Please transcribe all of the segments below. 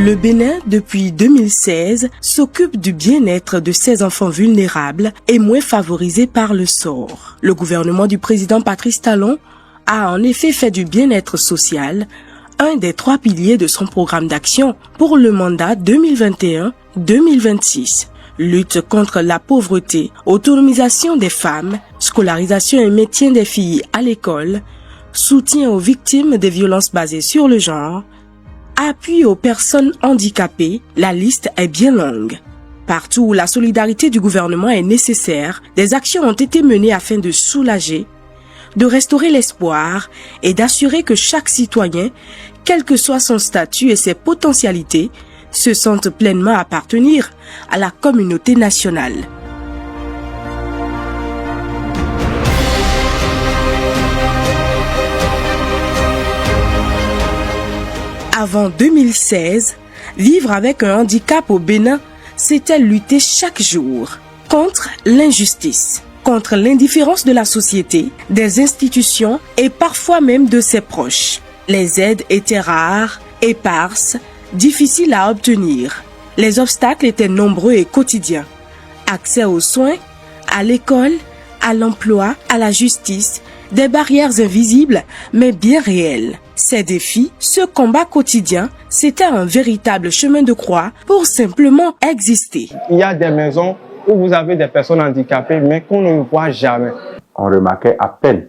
Le Bénin, depuis 2016, s'occupe du bien-être de ses enfants vulnérables et moins favorisés par le sort. Le gouvernement du président Patrice Talon a en effet fait du bien-être social un des 3 piliers de son programme d'action pour le mandat 2021-2026. Lutte contre la pauvreté, autonomisation des femmes, scolarisation et maintien des filles à l'école, soutien aux victimes des violences basées sur le genre, appui aux personnes handicapées, la liste est bien longue. Partout où la solidarité du gouvernement est nécessaire, des actions ont été menées afin de soulager, de restaurer l'espoir et d'assurer que chaque citoyen, quel que soit son statut et ses potentialités, se sente pleinement appartenir à la communauté nationale. Avant 2016, vivre avec un handicap au Bénin, c'était lutter chaque jour contre l'injustice, contre l'indifférence de la société, des institutions et parfois même de ses proches. Les aides étaient rares, éparses, difficiles à obtenir. Les obstacles étaient nombreux et quotidiens. Accès aux soins, à l'école, à l'emploi, à la justice, des barrières invisibles mais bien réelles. Ces défis, ce combat quotidien, c'était un véritable chemin de croix pour simplement exister. Il y a des maisons où vous avez des personnes handicapées mais qu'on ne voit jamais. On remarquait à peine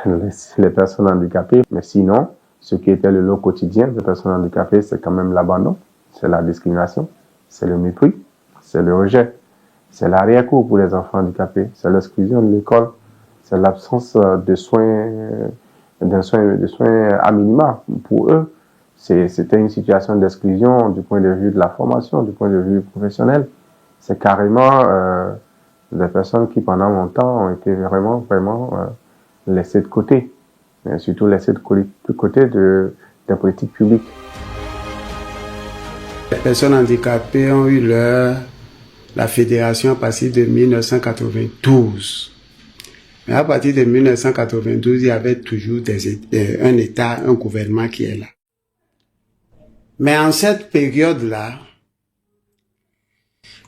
les personnes handicapées, mais sinon, ce qui était le lot quotidien des personnes handicapées, c'est quand même l'abandon, c'est la discrimination, c'est le mépris, c'est le rejet, c'est l'arrière-cour pour les enfants handicapés, c'est l'exclusion de l'école, c'est l'absence de soins à minima pour eux. C'était une situation d'exclusion du point de vue de la formation, du point de vue professionnel. C'est carrément des personnes qui pendant longtemps ont été vraiment laissées de côté, mais surtout laissées de côté des politiques publiques. Les personnes handicapées ont eu la fédération à partir de 1992. Mais à partir de 1992, il y avait toujours un État, un gouvernement qui est là. Mais en cette période-là,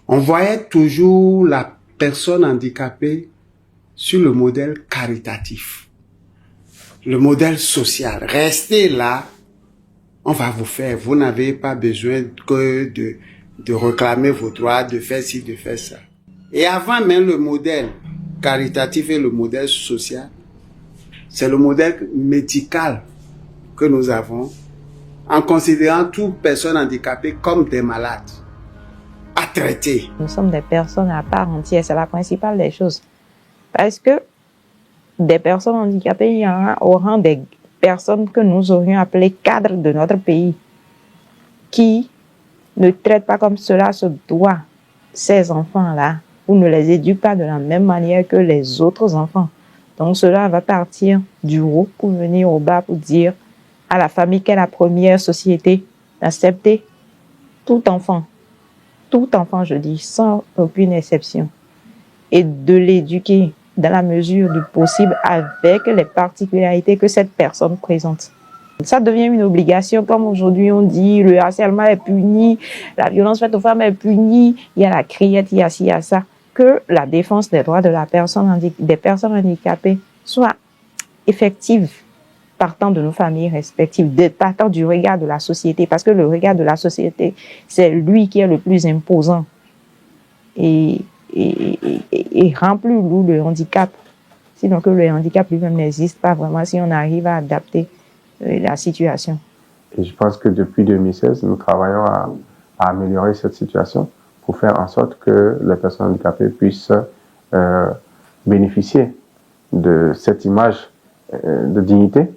on voyait toujours la personne handicapée sur le modèle caritatif, le modèle social. Restez là, on va vous faire. Vous n'avez pas besoin que de réclamer vos droits, de faire ci, de faire ça. Et avant même le modèle caritatif et le modèle social, c'est le modèle médical que nous avons, en considérant toute personne handicapée comme des malades à traiter. Nous sommes des personnes à part entière, c'est la principale des choses. Parce que des personnes handicapées, il y en a au rang des personnes que nous aurions appelées cadres de notre pays, qui ne traitent pas comme cela se doit ces enfants-là, ou ne les éduquent pas de la même manière que les autres enfants. Donc cela va partir du haut pour venir au bas pour dire à la famille qu'est la première société d'accepter tout enfant, je dis, sans aucune exception, et de l'éduquer dans la mesure du possible avec les particularités que cette personne présente. Ça devient une obligation, comme aujourd'hui on dit, le harcèlement est puni, la violence faite aux femmes est punie, il y a la criette, il y a ci, il y a ça. Que la défense des droits de des personnes handicapées soit effective partant de nos familles respectives, partant du regard de la société, parce que le regard de la société, c'est lui qui est le plus imposant et rend plus lourd le handicap. Sinon que le handicap lui-même n'existe pas vraiment si on arrive à adapter la situation. Et je pense que depuis 2016, nous travaillons à améliorer cette situation pour faire en sorte que les personnes handicapées puissent bénéficier de cette image de dignité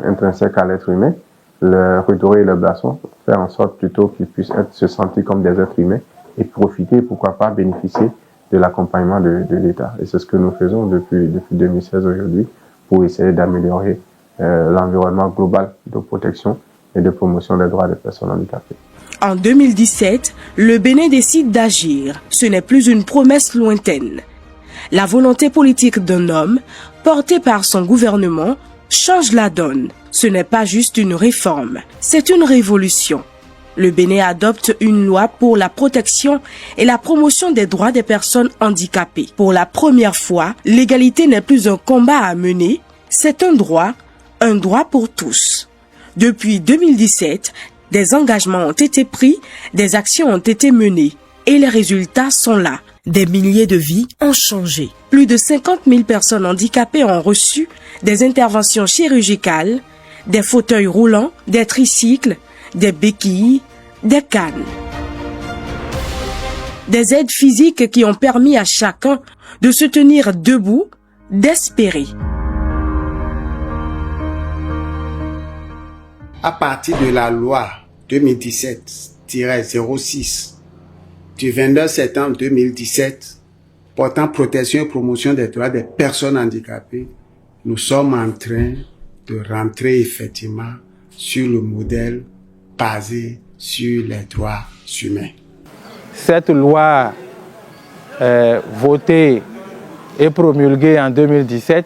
intrinsèque à l'être humain, leur redorer le blason, faire en sorte plutôt qu'ils puissent se sentir comme des êtres humains et profiter, pourquoi pas, bénéficier de l'accompagnement de l'État. Et c'est ce que nous faisons depuis 2016 aujourd'hui pour essayer d'améliorer l'environnement global de protection et de promotion des droits des personnes handicapées. En 2017, le Bénin décide d'agir. Ce n'est plus une promesse lointaine. La volonté politique d'un homme, portée par son gouvernement, change la donne. Ce n'est pas juste une réforme, c'est une révolution. Le Bénin adopte une loi pour la protection et la promotion des droits des personnes handicapées. Pour la première fois, l'égalité n'est plus un combat à mener, c'est un droit pour tous. Depuis 2017, des engagements ont été pris, des actions ont été menées et les résultats sont là. Des milliers de vies ont changé. Plus de 50 000 personnes handicapées ont reçu des interventions chirurgicales, des fauteuils roulants, des tricycles, des béquilles, des cannes. Des aides physiques qui ont permis à chacun de se tenir debout, d'espérer. À partir de la loi 2017-06 du 29 septembre 2017 portant protection et promotion des droits des personnes handicapées, nous sommes en train de rentrer effectivement sur le modèle basé sur les droits humains. Cette loi votée et promulguée en 2017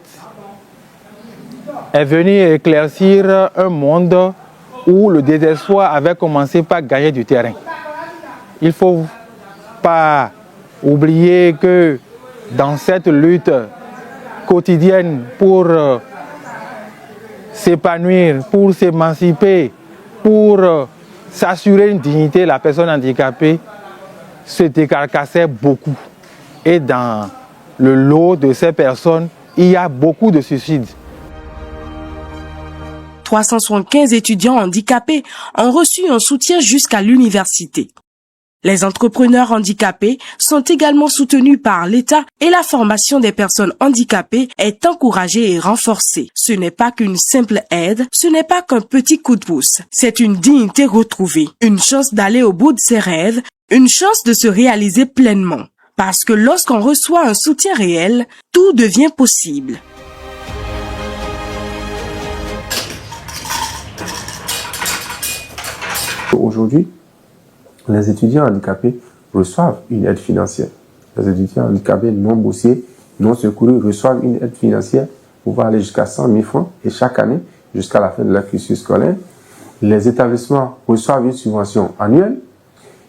est venue éclaircir un monde où le désespoir avait commencé par gagner du terrain. Il ne faut pas oublier que dans cette lutte quotidienne pour s'épanouir, pour s'émanciper, pour s'assurer une dignité, la personne handicapée se décarcassait beaucoup. Et dans le lot de ces personnes, il y a beaucoup de suicides. 375 étudiants handicapés ont reçu un soutien jusqu'à l'université. Les entrepreneurs handicapés sont également soutenus par l'État et la formation des personnes handicapées est encouragée et renforcée. Ce n'est pas qu'une simple aide, ce n'est pas qu'un petit coup de pouce. C'est une dignité retrouvée, une chance d'aller au bout de ses rêves, une chance de se réaliser pleinement. Parce que lorsqu'on reçoit un soutien réel, tout devient possible. Aujourd'hui, les étudiants handicapés reçoivent une aide financière. Les étudiants handicapés non boursiers, non secourus reçoivent une aide financière pour pouvoir aller jusqu'à 100 000 francs et chaque année, jusqu'à la fin de leur cursus scolaire. Les établissements reçoivent une subvention annuelle.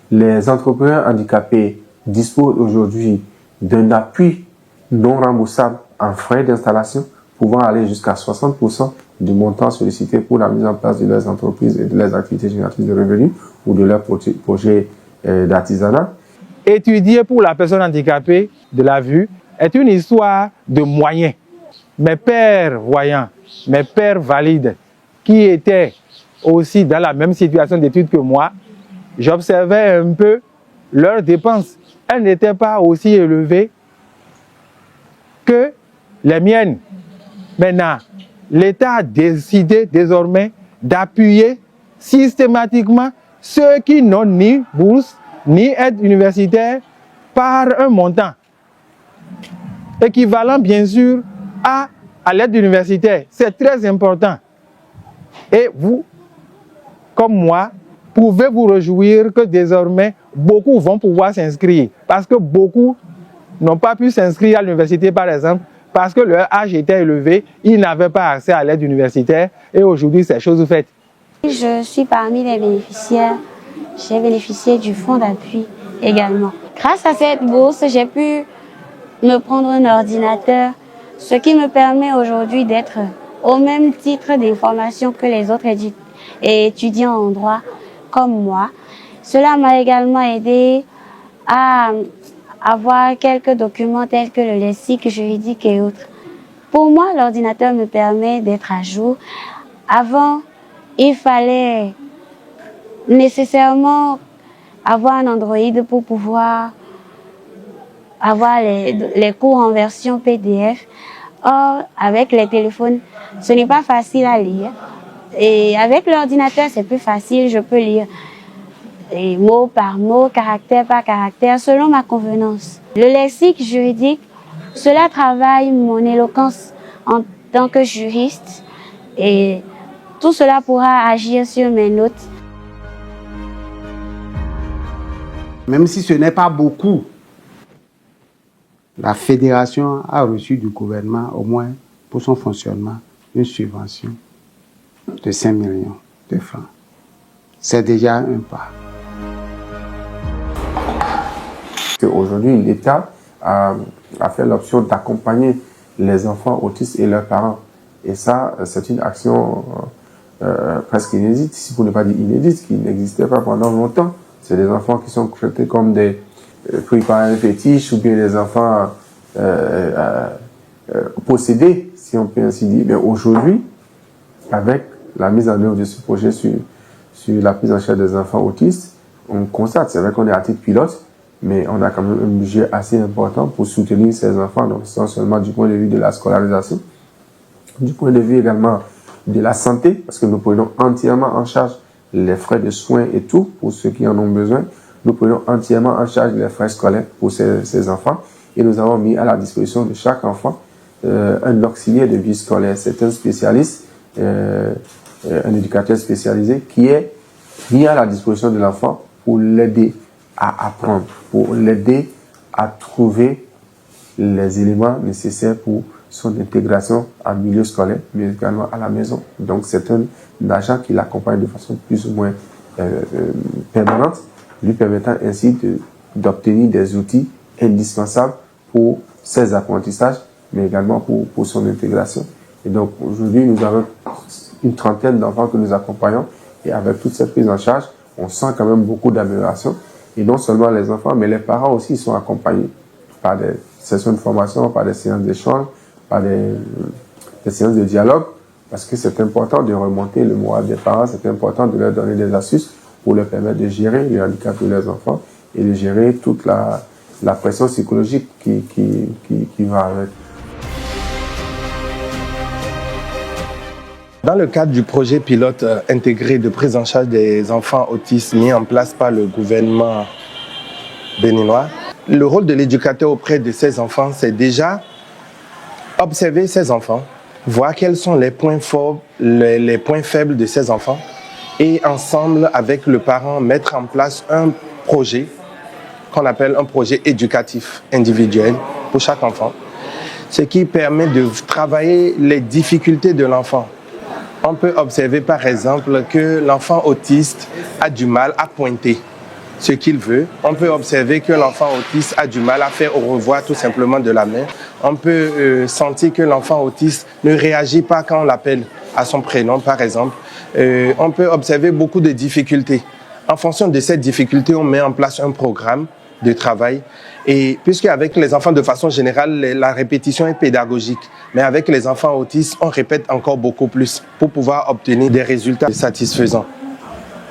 Les entrepreneurs handicapés disposent aujourd'hui d'un appui non remboursable en frais d'installation, pouvant aller jusqu'à 60% du montant sollicité pour la mise en place de leurs entreprises et de leurs activités génératrices de revenus ou de leurs projets d'artisanat. Étudier pour la personne handicapée de la vue est une histoire de moyens. Mes pères voyants, mes pères valides, qui étaient aussi dans la même situation d'études que moi, j'observais un peu leurs dépenses. Elles n'étaient pas aussi élevées que les miennes. Maintenant, l'État a décidé désormais d'appuyer systématiquement ceux qui n'ont ni bourse ni aide universitaire par un montant équivalent bien sûr à l'aide universitaire. C'est très important. Et vous, comme moi, pouvez vous réjouir que désormais beaucoup vont pouvoir s'inscrire parce que beaucoup n'ont pas pu s'inscrire à l'université par exemple parce que leur âge était élevé, ils n'avaient pas accès à l'aide universitaire et aujourd'hui c'est chose faite. Je suis parmi les bénéficiaires, j'ai bénéficié du fonds d'appui également. Grâce à cette bourse, j'ai pu me prendre un ordinateur, ce qui me permet aujourd'hui d'être au même titre d'information que les autres étudiants en droit comme moi. Cela m'a également aidé à avoir quelques documents tels que le lexique juridique et autres. Pour moi, l'ordinateur me permet d'être à jour. Avant, il fallait nécessairement avoir un Android pour pouvoir avoir les cours en version PDF. Or, avec les téléphones, ce n'est pas facile à lire. Et avec l'ordinateur, c'est plus facile, je peux lire et mot par mot, caractère par caractère, selon ma convenance. Le lexique juridique, cela travaille mon éloquence en tant que juriste et tout cela pourra agir sur mes notes. Même si ce n'est pas beaucoup, la fédération a reçu du gouvernement, au moins pour son fonctionnement, une subvention de 5 millions de francs. c'est déjà un pas. Aujourd'hui, l'État a fait l'option d'accompagner les enfants autistes et leurs parents. Et ça, c'est une action presque inédite, si pour ne pas dire inédite, qui n'existait pas pendant longtemps. C'est des enfants qui sont traités comme des préparés fétiches ou bien des enfants possédés, si on peut ainsi dire. Mais aujourd'hui, avec la mise en œuvre de ce projet sur la prise en charge des enfants autistes, on constate, c'est vrai qu'on est à titre pilote, mais on a quand même un budget assez important pour soutenir ces enfants, donc non seulement du point de vue de la scolarisation, du point de vue également de la santé, parce que nous prenons entièrement en charge les frais de soins et tout, pour ceux qui en ont besoin. Nous prenons entièrement en charge les frais scolaires pour ces enfants, et nous avons mis à la disposition de chaque enfant un auxiliaire de vie scolaire. C'est un spécialiste, un éducateur spécialisé qui est mis à la disposition de l'enfant pour l'aider à apprendre, pour l'aider à trouver les éléments nécessaires pour son intégration en milieu scolaire, mais également à la maison. Donc c'est un agent qui l'accompagne de façon plus ou moins permanente, lui permettant ainsi d'obtenir des outils indispensables pour ses apprentissages, mais également pour son intégration. Et donc aujourd'hui, nous avons une trentaine d'enfants que nous accompagnons, et avec toute cette prise en charge, on sent quand même beaucoup d'amélioration. Et non seulement les enfants, mais les parents aussi sont accompagnés par des sessions de formation, par des séances d'échange, par des séances de dialogue, parce que c'est important de remonter le moral des parents, c'est important de leur donner des astuces pour leur permettre de gérer le handicap de leurs enfants et de gérer toute la pression psychologique qui va avec. Dans le cadre du projet pilote intégré de prise en charge des enfants autistes mis en place par le gouvernement béninois, le rôle de l'éducateur auprès de ces enfants, c'est déjà observer ces enfants, voir quels sont les points forts, les points faibles de ces enfants, et ensemble avec le parent mettre en place un projet qu'on appelle un projet éducatif individuel pour chaque enfant, ce qui permet de travailler les difficultés de l'enfant. On peut observer par exemple que l'enfant autiste a du mal à pointer ce qu'il veut. On peut observer que l'enfant autiste a du mal à faire au revoir tout simplement de la main. On peut sentir que l'enfant autiste ne réagit pas quand on l'appelle à son prénom par exemple. On peut observer beaucoup de difficultés. En fonction de ces difficultés, on met en place un programme de travail. Et puisque avec les enfants de façon générale, la répétition est pédagogique, mais avec les enfants autistes, on répète encore beaucoup plus pour pouvoir obtenir des résultats satisfaisants.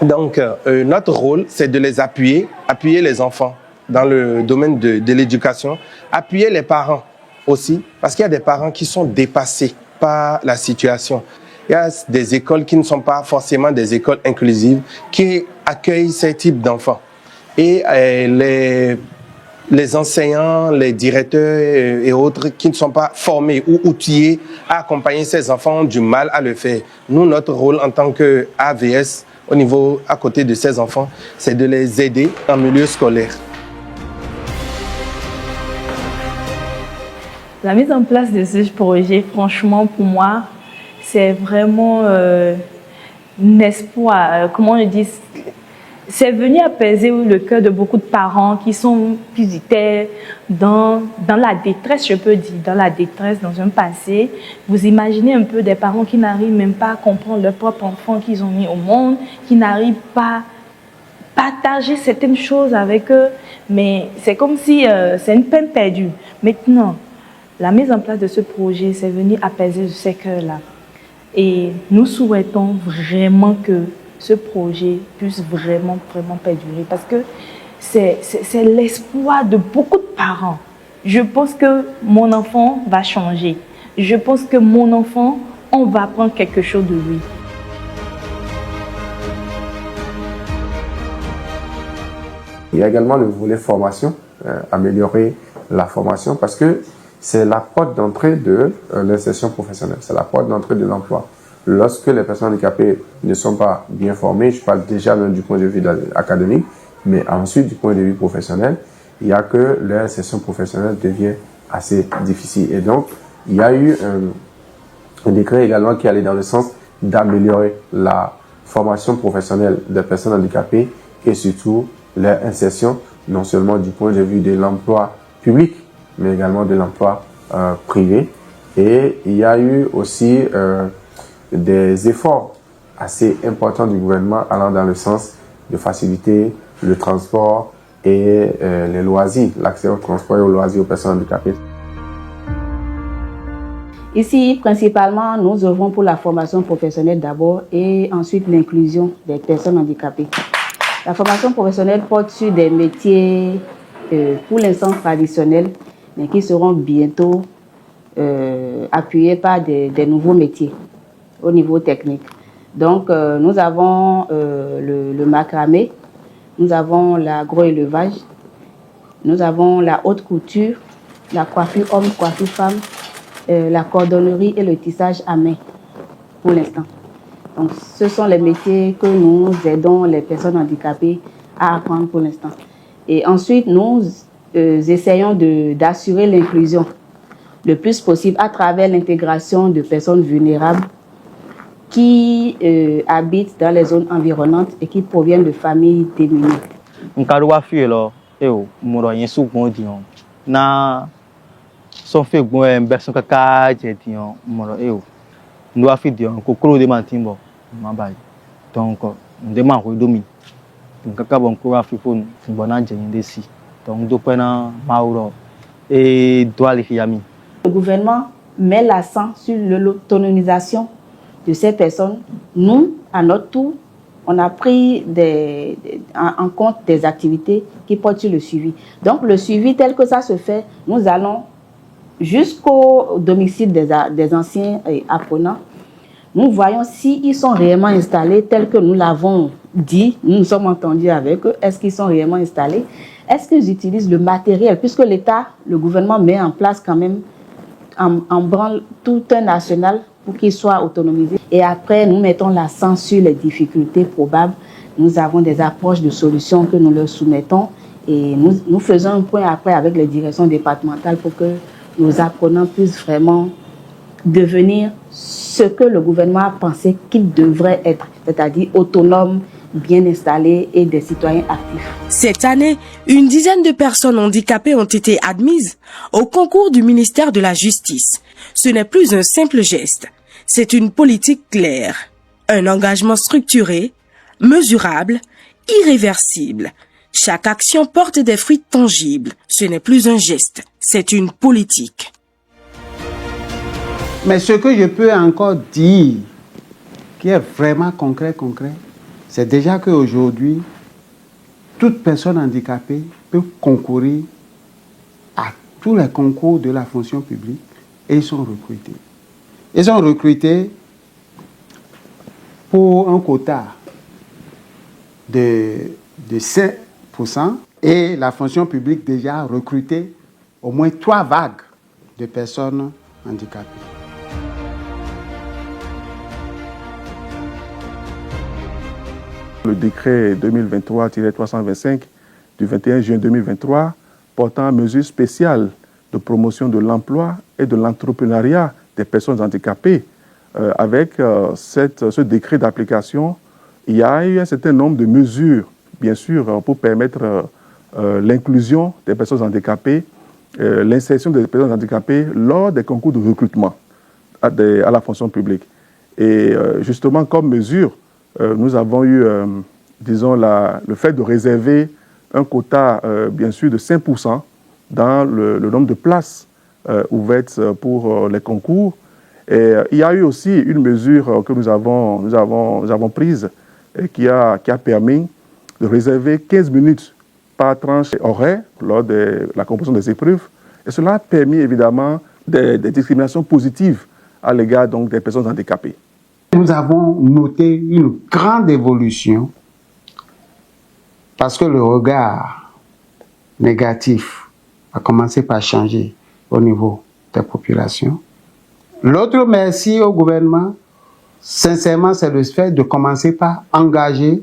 Donc, notre rôle, c'est de les appuyer les enfants dans le domaine de l'éducation, appuyer les parents aussi, parce qu'il y a des parents qui sont dépassés par la situation. Il y a des écoles qui ne sont pas forcément des écoles inclusives, qui accueillent ces types d'enfants. Et les enseignants, les directeurs et autres qui ne sont pas formés ou outillés à accompagner ces enfants ont du mal à le faire. Nous, notre rôle en tant qu'AVS, au niveau à côté de ces enfants, c'est de les aider en milieu scolaire. La mise en place de ce projet, franchement, pour moi, c'est vraiment un espoir. Comment on dit ? C'est venu apaiser le cœur de beaucoup de parents qui étaient dans la détresse, je peux dire, dans la détresse, dans un passé. Vous imaginez un peu des parents qui n'arrivent même pas à comprendre leur propre enfant qu'ils ont mis au monde, qui n'arrivent pas à partager certaines choses avec eux, mais c'est comme si c'est une peine perdue. Maintenant, la mise en place de ce projet, c'est venu apaiser ces cœurs-là. Et nous souhaitons vraiment que ce projet puisse vraiment perdurer parce que c'est l'espoir de beaucoup de parents. Je pense que mon enfant va changer. Je pense que mon enfant, on va apprendre quelque chose de lui. Il y a également le volet formation, améliorer la formation parce que c'est la porte d'entrée de l'insertion professionnelle, c'est la porte d'entrée de l'emploi. Lorsque les personnes handicapées ne sont pas bien formées, je parle déjà même du point de vue académique, mais ensuite du point de vue professionnel, il y a que leur insertion professionnelle devient assez difficile. Et donc, il y a eu un décret également qui allait dans le sens d'améliorer la formation professionnelle des personnes handicapées et surtout leur insertion, non seulement du point de vue de l'emploi public, mais également de l'emploi privé. Et il y a eu aussi des efforts assez importants du gouvernement allant dans le sens de faciliter le transport et les loisirs, l'accès au transport et aux loisirs aux personnes handicapées. Ici, principalement, nous œuvrons pour la formation professionnelle d'abord et ensuite l'inclusion des personnes handicapées. La formation professionnelle porte sur des métiers pour l'instant traditionnels, mais qui seront bientôt appuyés par des nouveaux métiers au niveau technique. Donc, nous avons le macramé, nous avons l'agroélevage, nous avons la haute couture, la coiffure homme, coiffure femme, la cordonnerie et le tissage à main pour l'instant. Donc, ce sont les métiers que nous aidons les personnes handicapées à apprendre pour l'instant. Et ensuite, nous essayons d'assurer l'inclusion le plus possible à travers l'intégration de personnes vulnérables qui habitent dans les zones environnantes et qui proviennent de familles démunies. Son fait bon personne kaka jetian moro eo ndo afi dion kokoro de mantimbo mabai donc de man ko domi kaka bon ko afi fon bona jende si donc do pena mauro et doit les yami. Le gouvernement met l'accent sur l'autonomisation de ces personnes. Nous, à notre tour, on a pris en compte des activités qui portent sur le suivi. Donc le suivi tel que ça se fait, nous allons jusqu'au domicile des anciens apprenants. Nous voyons s'ils sont réellement installés tels que nous l'avons dit, nous nous sommes entendus avec eux. Est-ce qu'ils sont réellement installés? Est-ce qu'ils utilisent le matériel? Puisque l'État, le gouvernement met en place quand même en branle tout un national pour qu'ils soient autonomisés. Et après, nous mettons l'accent sur les difficultés probables. Nous avons des approches de solutions que nous leur soumettons et nous faisons un point après avec les directions départementales pour que nos apprenants puissent vraiment devenir ce que le gouvernement a pensé qu'ils devraient être, c'est-à-dire autonomes, bien installés et des citoyens actifs. Cette année, une dizaine de personnes handicapées ont été admises au concours du ministère de la Justice. Ce n'est plus un simple geste, c'est une politique claire, un engagement structuré, mesurable, irréversible. Chaque action porte des fruits tangibles. Ce n'est plus un geste, c'est une politique. Mais ce que je peux encore dire, qui est vraiment concret, c'est déjà qu'aujourd'hui, toute personne handicapée peut concourir à tous les concours de la fonction publique et ils sont recrutés. Ils sont recrutés pour un quota de 5%. Et la fonction publique déjà a recruté au moins 3 vagues de personnes handicapées. Le décret 2023-325 du 21 juin 2023 portant mesures spéciales de promotion de l'emploi et de l'entrepreneuriat des personnes handicapées. Avec ce décret d'application, il y a eu un certain nombre de mesures, bien sûr, pour permettre l'inclusion des personnes handicapées, l'insertion des personnes handicapées lors des concours de recrutement à la fonction publique. Et justement, comme mesure, nous avons eu, disons, le fait de réserver un quota, bien sûr, de 5% dans le nombre de places ouvertes pour les concours. Et il y a eu aussi une mesure que nous avons prise et qui a permis de réserver 15 minutes par tranche horaire lors de la composition des épreuves. Et cela a permis évidemment des discriminations positives à l'égard donc des personnes handicapées. Nous avons noté une grande évolution parce que le regard négatif a commencé par changer au niveau des populations. L'autre merci au gouvernement, sincèrement, c'est le fait de commencer par engager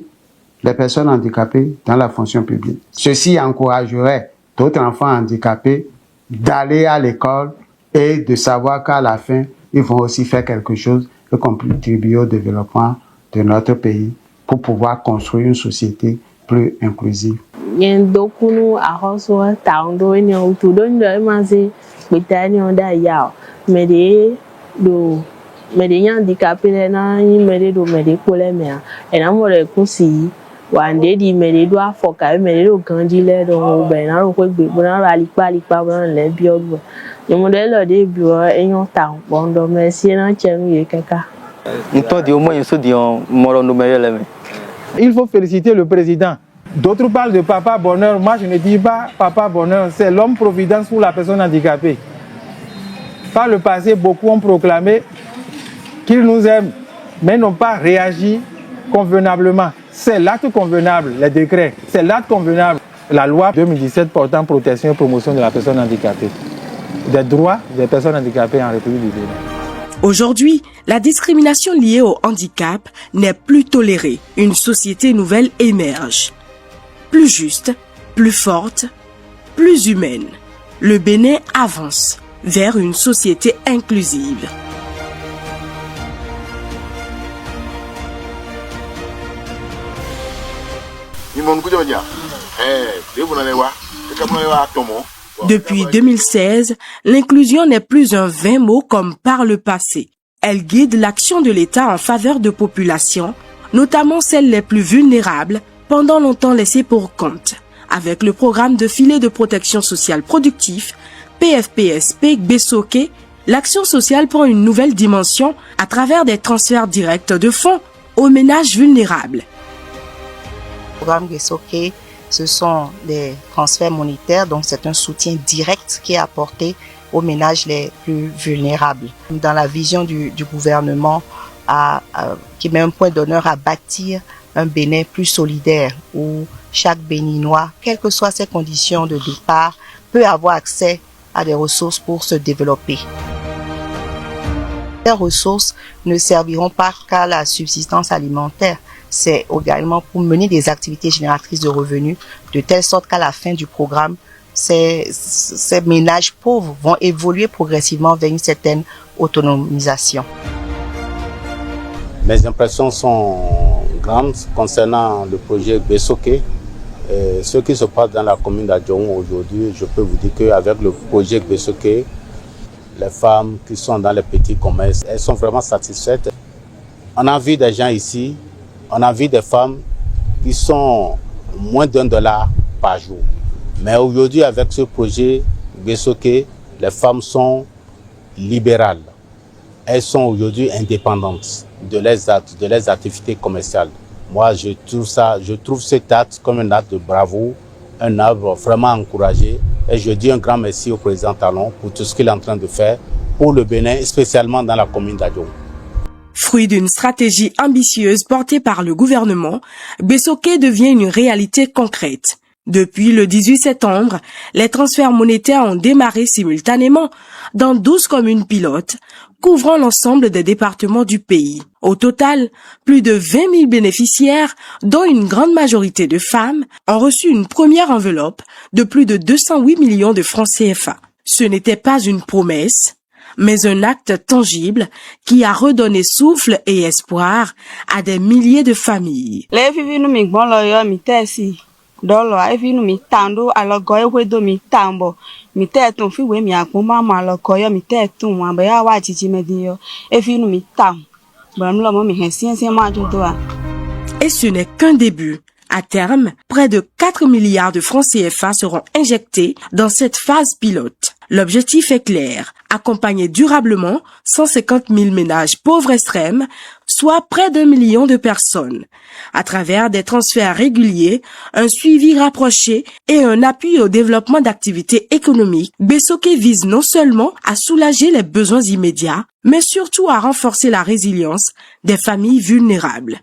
les personnes handicapées dans la fonction publique. Ceci encouragerait d'autres enfants handicapés d'aller à l'école et de savoir qu'à la fin, ils vont aussi faire quelque chose et contribuer au développement de notre pays pour pouvoir construire une société plus inclusive. Il faut féliciter le président. D'autres parlent de papa bonheur. Moi, je ne dis pas papa bonheur. C'est l'homme providence pour la personne handicapée. Par le passé, beaucoup ont proclamé qu'ils nous aiment, mais n'ont pas réagi convenablement. C'est l'acte convenable, les décrets. C'est l'acte convenable. La loi 2017 portant protection et promotion de la personne handicapée. Des droits des personnes handicapées en République du Bénin. Aujourd'hui, la discrimination liée au handicap n'est plus tolérée. Une société nouvelle émerge. Plus juste, plus forte, plus humaine. Le Bénin avance vers une société inclusive. Depuis 2016, l'inclusion n'est plus un vain mot comme par le passé. Elle guide l'action de l'État en faveur de populations, notamment celles les plus vulnérables, pendant longtemps laissées pour compte. Avec le programme de filet de protection sociale productif, PFPSP Gbesoké, l'action sociale prend une nouvelle dimension à travers des transferts directs de fonds aux ménages vulnérables. Le programme Gbesoké, ce sont des transferts monétaires, donc c'est un soutien direct qui est apporté aux ménages les plus vulnérables. Dans la vision du gouvernement, qui met un point d'honneur à bâtir un Bénin plus solidaire, où chaque Béninois, quelles que soient ses conditions de départ, peut avoir accès à des ressources pour se développer. Ces ressources ne serviront pas qu'à la subsistance alimentaire, c'est également pour mener des activités génératrices de revenus, de telle sorte qu'à la fin du programme, ces ménages pauvres vont évoluer progressivement vers une certaine autonomisation. Mes impressions sont grandes concernant le projet Gbesoké. Ce qui se passe dans la commune d'Adjoum aujourd'hui, je peux vous dire qu'avec le projet Gbesoké, les femmes qui sont dans les petits commerces, elles sont vraiment satisfaites. On a vu des gens ici, on a vu des femmes qui sont moins d'$1 par jour. Mais aujourd'hui, avec ce projet Gbesoké, les femmes sont libérales. Elles sont aujourd'hui indépendantes de leurs activités commerciales. Moi, je trouve cet acte comme un acte de bravoure, un acte vraiment encouragé. Et je dis un grand merci au président Talon pour tout ce qu'il est en train de faire pour le Bénin, spécialement dans la commune d'Adjoum. Fruit d'une stratégie ambitieuse portée par le gouvernement, Gbesoké devient une réalité concrète. Depuis le 18 septembre, les transferts monétaires ont démarré simultanément dans 12 communes pilotes, couvrant l'ensemble des départements du pays. Au total, plus de 20 000 bénéficiaires, dont une grande majorité de femmes, ont reçu une première enveloppe de plus de 208 millions de francs CFA. Ce n'était pas une promesse, mais un acte tangible qui a redonné souffle et espoir à des milliers de familles. Dolo evi nu mi tando alogo ewedo mi tambo mi tetu fi we mi akuma ma alogo yo mi tetu wa ba ya wa jiji medio evi nu mi tam bam lo mo mi hensien ma jodoa. Et ce n'est qu'un début. À terme, près de 4 milliards de francs CFA seront injectés dans cette phase pilote. L'objectif est clair, accompagner durablement 150 000 ménages pauvres extrêmes, soit près d'1 million de personnes. À travers des transferts réguliers, un suivi rapproché et un appui au développement d'activités économiques, Gbesoké vise non seulement à soulager les besoins immédiats, mais surtout à renforcer la résilience des familles vulnérables.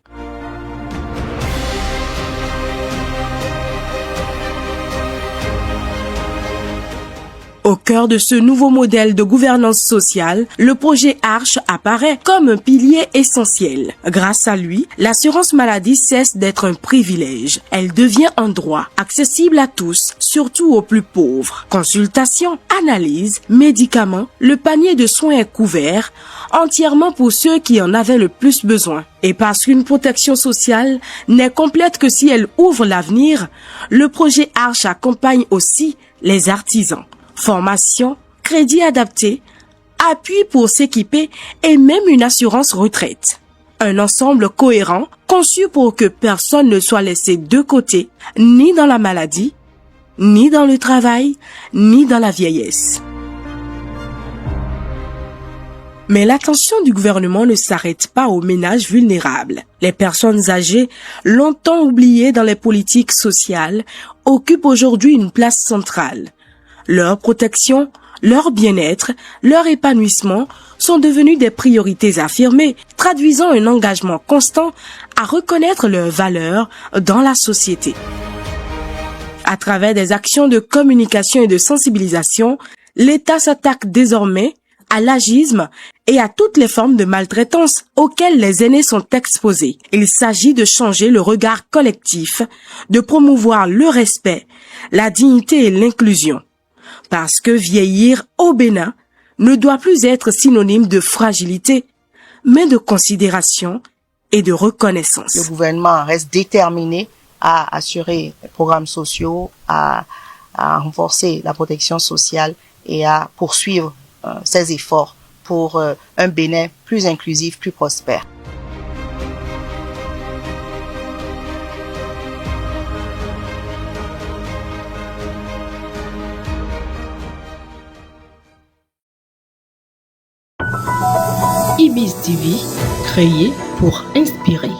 Au cœur de ce nouveau modèle de gouvernance sociale, le projet Arche apparaît comme un pilier essentiel. Grâce à lui, l'assurance maladie cesse d'être un privilège. Elle devient un droit, accessible à tous, surtout aux plus pauvres. Consultation, analyse, médicaments, le panier de soins est couvert, entièrement pour ceux qui en avaient le plus besoin. Et parce qu'une protection sociale n'est complète que si elle ouvre l'avenir, le projet Arche accompagne aussi les artisans. Formation, crédit adapté, appui pour s'équiper et même une assurance retraite. Un ensemble cohérent conçu pour que personne ne soit laissé de côté, ni dans la maladie, ni dans le travail, ni dans la vieillesse. Mais l'attention du gouvernement ne s'arrête pas aux ménages vulnérables. Les personnes âgées, longtemps oubliées dans les politiques sociales, occupent aujourd'hui une place centrale. Leur protection, leur bien-être, leur épanouissement sont devenus des priorités affirmées, traduisant un engagement constant à reconnaître leurs valeurs dans la société. À travers des actions de communication et de sensibilisation, l'État s'attaque désormais à l'agisme et à toutes les formes de maltraitance auxquelles les aînés sont exposés. Il s'agit de changer le regard collectif, de promouvoir le respect, la dignité et l'inclusion. Parce que vieillir au Bénin ne doit plus être synonyme de fragilité, mais de considération et de reconnaissance. Le gouvernement reste déterminé à assurer les programmes sociaux, à renforcer la protection sociale et à poursuivre ses efforts pour un Bénin plus inclusif, plus prospère. Ibis TV, créé pour inspirer.